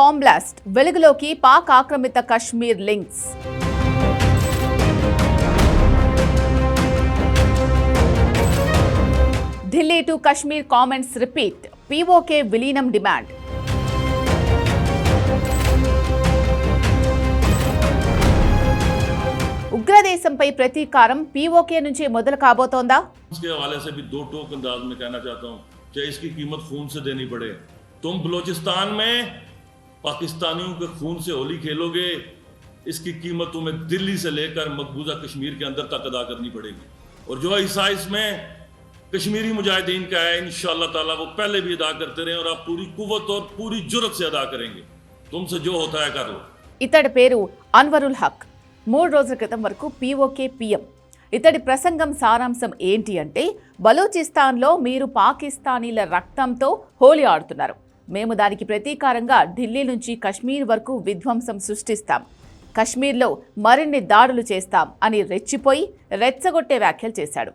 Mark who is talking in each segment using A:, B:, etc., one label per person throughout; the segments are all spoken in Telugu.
A: బాంబ్ బ్లాస్ట్ వెలుగులోకి పాక్ ఆక్రమిత Kashmir links. Delhi to Kashmir comments repeat. PoK విలీనం డిమాండ్. ఉగ్రదేశంపై ప్రతీకారం పీఓకే నుంచి మొదలు కాబోతోందా?
B: इसके हवाले से भी दो टोक अंदाज में कहना चाहता हूँ, चाहे इसकी कीमत खून से देनी पड़े. तुम बलोचिस्तान में पाकिस्तानियों के खून से होली खेलोगे, इसकी कीमत तुम्हें दिल्ली से लेकर मकबूजा कश्मीर के अंदर तक अदा करनी पड़ेगी. और जो हिस्सा इसमें कश्मीरी मुजाहिदीन का है, इंशाअल्लाह ताला वो पहले भी अदा करते रहे और आप पूरी कुव्वत और पूरी जुर्रत से अदा करेंगे. तुमसे जो होता है कर लो.
A: ఇతడి పేరు అన్వరుల్ హక్. 3 రోజుల క్రితం వరకు పీఓకే పీఎం. ఇతడి ప్రసంగం సారాంశం ఏంటి అంటే, బలూచిస్తాన్లో మీరు పాకిస్తానీల రక్తంతో హోలీ ఆడుతున్నారు, మేము దానికి ప్రతీకారంగా ఢిల్లీ నుంచి కశ్మీర్ వరకు విధ్వంసం సృష్టిస్తాం, కశ్మీర్లో మరిన్ని దాడులు చేస్తాం అని రెచ్చిపోయి రెచ్చగొట్టే వ్యాఖ్యలు చేశాడు.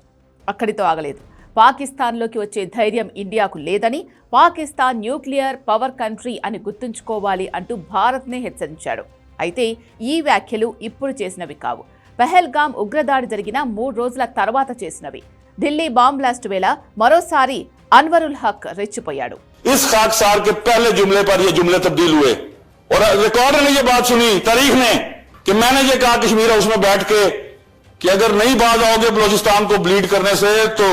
A: అక్కడితో ఆగలేదు. పాకిస్తాన్లోకి వచ్చే ధైర్యం ఇండియాకు లేదని, పాకిస్తాన్ న్యూక్లియర్ పవర్ కంట్రీ అని గుర్తుంచుకోవాలి అంటూ భారత్నే హెచ్చరించాడు. అయితే ఈ వ్యాఖ్యలు ఇప్పుడు చేసినవి కావు. పహల్గాం ఉగ్రదాడి జరిగిన 3 రోజుల తర్వాత చేసినవి. ఢిల్లీ బాంబ్ బ్లాస్ట్ వేళ మరోసారి అన్వరుల్ హక్ రెచ్చిపోయాడు.
C: इस खाकसार के पहले जुमले पर ये जुमले तब्दील हुए और रिकॉर्डर ने ये बात सुनी, तारीख ने, कि मैंने ये कहा कश्मीर हाउस में बैठ के कि अगर नहीं बाज आओगे बलोचिस्तान को ब्लीड करने से तो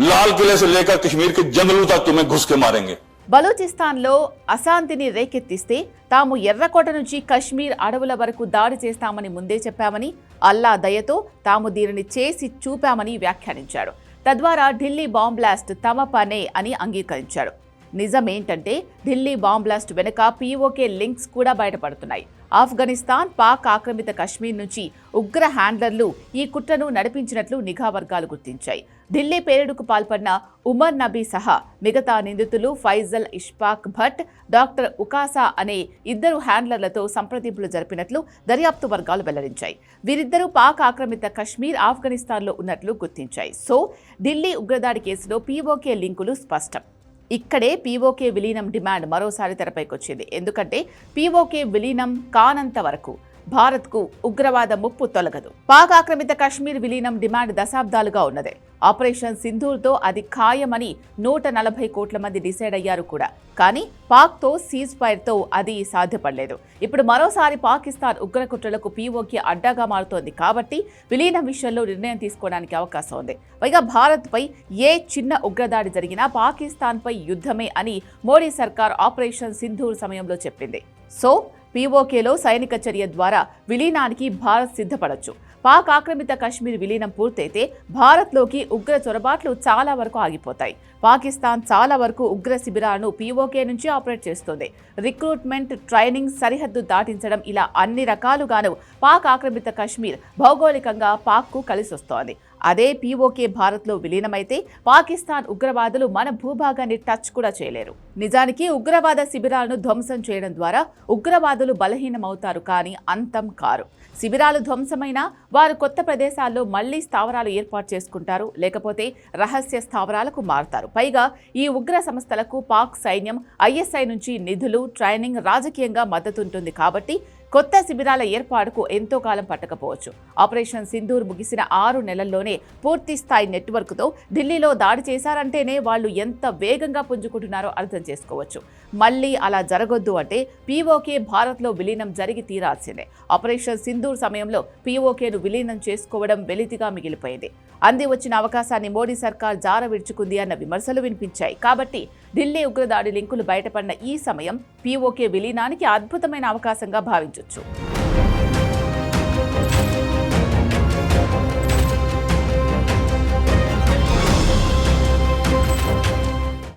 C: लाल किले से लेकर कश्मीर के जंगलों तक तुम्हें घुस के मारेंगे.
A: బలూచిస్తాన్లో అశాంతిని రేకెత్తిస్తే తాము ఎర్రకోట నుంచి కశ్మీర్ అడవుల వరకు దాడి చేస్తామని ముందే చెప్పామని, అల్లా దయతో తాము దీనిని చేసి చూపామని వ్యాఖ్యానించాడు. తద్వారా ఢిల్లీ బాంబ్ బ్లాస్ట్ తమ పనే అని అంగీకరించాడు. నిజమేంటంటే, ఢిల్లీ బాంబ్ బ్లాస్ట్ వెనుక పీఓకే లింక్స్ కూడా బయటపడుతున్నాయి. ఆఫ్ఘనిస్తాన్, పాక్ ఆక్రమిత కశ్మీర్ నుంచి ఉగ్ర హ్యాండ్లర్లు ఈ కుట్రను నడిపించినట్లు నిఘా వర్గాలు గుర్తించాయి. ఢిల్లీ పేలుడుకు పాల్పడిన ఉమర్ నబీ సహా మిగతా నిందితులు ఫైజల్ ఇష్ఫాక్ భట్, డాక్టర్ ఉకాసా అనే 2 హ్యాండ్లర్లతో సంప్రదింపులు జరిపినట్లు దర్యాప్తు వర్గాలు వెల్లడించాయి. వీరిద్దరూ పాక్ ఆక్రమిత కశ్మీర్, ఆఫ్ఘనిస్తాన్లో ఉన్నట్లు గుర్తించాయి. సో ఢిల్లీ ఉగ్రదాడి కేసులో పీఓకే లింకులు స్పష్టం. ఇక్కడే పీఓకే విలీనం డిమాండ్ మరోసారి తెరపైకొచ్చింది. ఎందుకంటే పీఓకే విలీనం కానంత వరకు భారత్కు ఉగ్రవాద ముప్పు తొలగదు. పాక్ ఆక్రమిత కశ్మీర్ విలీనం డిమాండ్ దశాబ్దాలుగా ఉన్నదే. ఆపరేషన్ సింధూర్తో అది ఖాయమని 140 కోట్ల మంది డిసైడ్ అయ్యారు కూడా. కానీ పాక్తో సీజ్ ఫైర్తో అది సాధ్యపడలేదు. ఇప్పుడు మరోసారి పాకిస్తాన్ ఉగ్రకుట్రలకు పీఓకే అడ్డాగా మారుతోంది. కాబట్టి విలీనం విషయంలో నిర్ణయం తీసుకోవడానికి అవకాశం ఉంది. పైగా భారత్పై ఏ చిన్న ఉగ్రదాడి జరిగినా పాకిస్తాన్పై యుద్ధమే అని మోడీ సర్కార్ ఆపరేషన్ సింధూర్ సమయంలో చెప్పింది. సో పీఓకేలో సైనిక చర్య ద్వారా విలీనానికి భారత్ సిద్ధపడొచ్చు. పాక్ ఆక్రమిత కశ్మీర్ విలీనం పూర్తయితే భారత్లోకి ఉగ్ర చొరబాట్లు చాలా వరకు ఆగిపోతాయి. పాకిస్తాన్ చాలా వరకు ఉగ్ర శిబిరాలను పీఓకే నుంచి ఆపరేట్ చేస్తుంది. రిక్రూట్మెంట్, ట్రైనింగ్, సరిహద్దు దాటించడం, ఇలా అన్ని రకాలుగాను పాక్ ఆక్రమిత కశ్మీర్ భౌగోళికంగా పాక్కు కలిసొస్తోంది. అదే పీఓకే భారత్లో విలీనమైతే పాకిస్తాన్ ఉగ్రవాదులు మన భూభాగాన్ని టచ్ కూడా చేయలేరు. నిజానికి ఉగ్రవాద శిబిరాలను ధ్వంసం చేయడం ద్వారా ఉగ్రవాదులు బలహీనమవుతారు, కానీ అంతం కారు. శిబిరాలు ధ్వంసమైనా వారు కొత్త ప్రదేశాల్లో మళ్లీ స్థావరాలు ఏర్పాటు చేసుకుంటారు, లేకపోతే రహస్య స్థావరాలకు మారుతారు. పైగా ఈ ఉగ్ర సంస్థలకు పాక్ సైన్యం, ఐఎస్ఐ నుంచి నిధులు, ట్రైనింగ్, రాజకీయంగా మద్దతుంటుంది. కాబట్టి కొత్త శిబిరాల ఏర్పాటుకు ఎంతో కాలం పట్టకపోవచ్చు. ఆపరేషన్ సింధూర్ ముగిసిన 6 నెలల్లోనే పూర్తి స్థాయి నెట్వర్క్తో ఢిల్లీలో దాడి చేశారంటేనే వాళ్ళు ఎంత వేగంగా పుంజుకుంటున్నారో అర్థం చేసుకోవచ్చు. మళ్లీ అలా జరగొద్దు అంటే పీఓకే భారత్లో విలీనం జరిగి తీరాల్సిందే. ఆపరేషన్ సింధూర్ సమయంలో పీఓకేను విలీనం చేసుకోవడం వెలితిగా మిగిలిపోయింది. అంది వచ్చిన అవకాశాన్ని మోడీ సర్కార్ జార విడుచుకుంది అన్న విమర్శలు వినిపించాయి. కాబట్టి ఢిల్లీ ఉగ్రదాడి లింకులు బయటపడిన ఈ సమయం పీఓకే విలీనానికి అద్భుతమైన అవకాశంగా భావించవచ్చు.